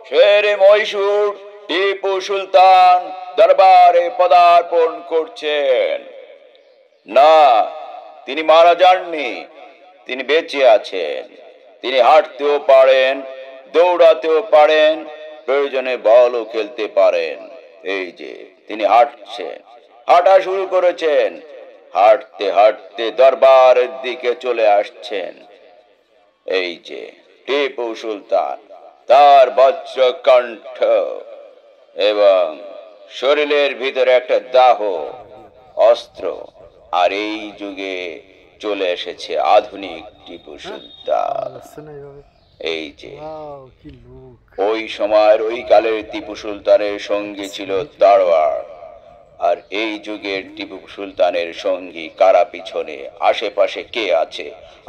শেরে মহীশূর টিপু সুলতান দরবারে পদার্পণ করছেন। না, তিনি মারা যাননি, তিনি বেঁচে আছেন। তিনি হাঁটতেও পারেন, দৌড়াতেও পারেন, প্রয়োজনে বলও খেলতে পারেন। এই যে তিনি হাঁটছেন, হাঁটা শুরু করেছেন, হাঁটতে হাঁটতে দরবারের দিকে চলে আসছেন। এই যে টিপু সুলতান, তার বজ্র কণ্ঠ এবং শরীরের ভিতরে একটা দাহ অস্ত্র। আর এই যুগে চলে এসেছে আধুনিক টিপু সুলতান। এই যে ওই সময়ের ওই কালের টিপু সুলতানের সঙ্গী ছিল তরোয়ার, আর এই যুগের টিপু সুলতানের সঙ্গী কারা পিছনে, আশেপাশে কে আছে,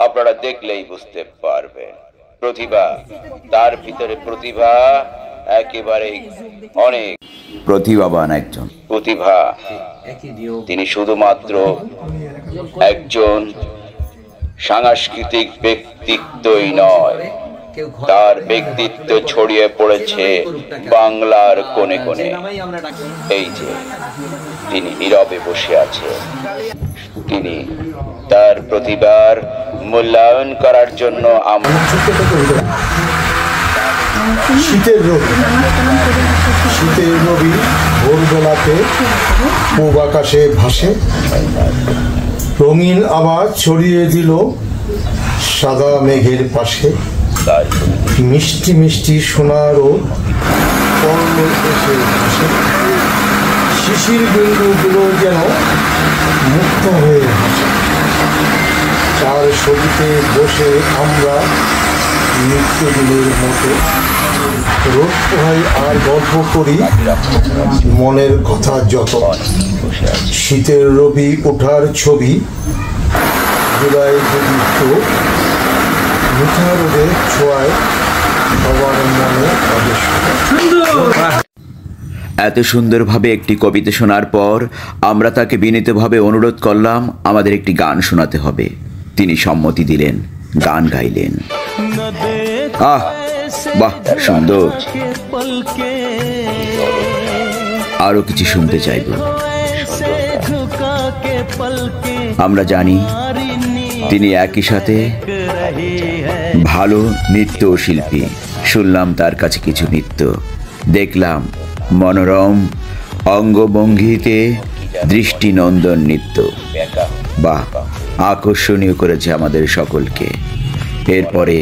আপনারা দেখলেই বুঝতে পারবেন। প্রতিভা, তার ভিতরে প্রতিভা একেবারে অনেক প্রতিভাবান একজন প্রতিভা। তিনি শুধুমাত্র একজন সাংস্কৃতিক ব্যক্তিত্বই নয়, তার ব্যক্তিত্ব ছড়িয়ে পড়েছে বাংলার কোণে কোণে। এই যে তিনি নীরবে বসে আছেন, তিনি তার প্রতিভার মূল্যায়ন করার জন্য আমরা শীতের রবি ভোরবেলাতে পূব আকাশে ভাসে, রঙিন আওয়াজ ছড়িয়ে দিল সাদা মেঘের পাশে। মিষ্টি মিষ্টি সোনারও পর্ণ এসে ভাসে, শিশির বিন্দুগুলো যেন মুক্ত হয়ে ভাসে। চার ছবিতে বসে আমরা নৃত্যগুলোর মতো রোদ পোহাই আর গল্প করি মনের কথা যত। শীতের রবি ওঠার ছবি, জুলাই দীপ্ত মিঠা রোদের ছোঁয়ায় সবার মনে আবেশ। এত সুন্দরভাবে একটি কবিতা শোনার পর আমরা তাকে বিনীতভাবে অনুরোধ করলাম আমাদের একটি গান শোনাতে হবে। তিনি সম্মতি দিলেন, গান গাইলেন। আহ, বাহ, সুন্দর। আরো কিছু শুনতে চাইব। আমরা জানি তিনি একই সাথে ভালো নৃত্য শিল্পী। শুনলাম তার কাছে কিছু নৃত্য, দেখলাম মনোরম অঙ্গভঙ্গিতে দৃষ্টিনন্দন নৃত্য। বাহ, আকর্ষণীয় করেছে আমাদের সকলকে। এরপরে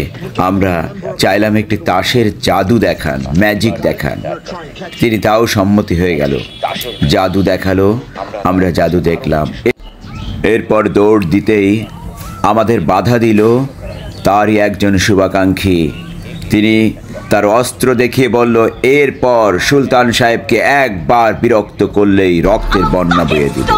আমরা চাইলাম একটি তাসের জাদু দেখান, ম্যাজিক দেখান। তিনি তাও সম্মতি হয়ে গেল, জাদু দেখালো। আমরা জাদু দেখলাম। এরপর দৌড় দিতেই আমাদের বাধা দিল তারই একজন শুভাকাঙ্ক্ষী। তিনি তার অস্ত্র দেখিয়ে বলল, এরপর সুলতান সাহেবকে একবার বিরক্ত করলেই রক্তের বন্যা বয়ে দিল।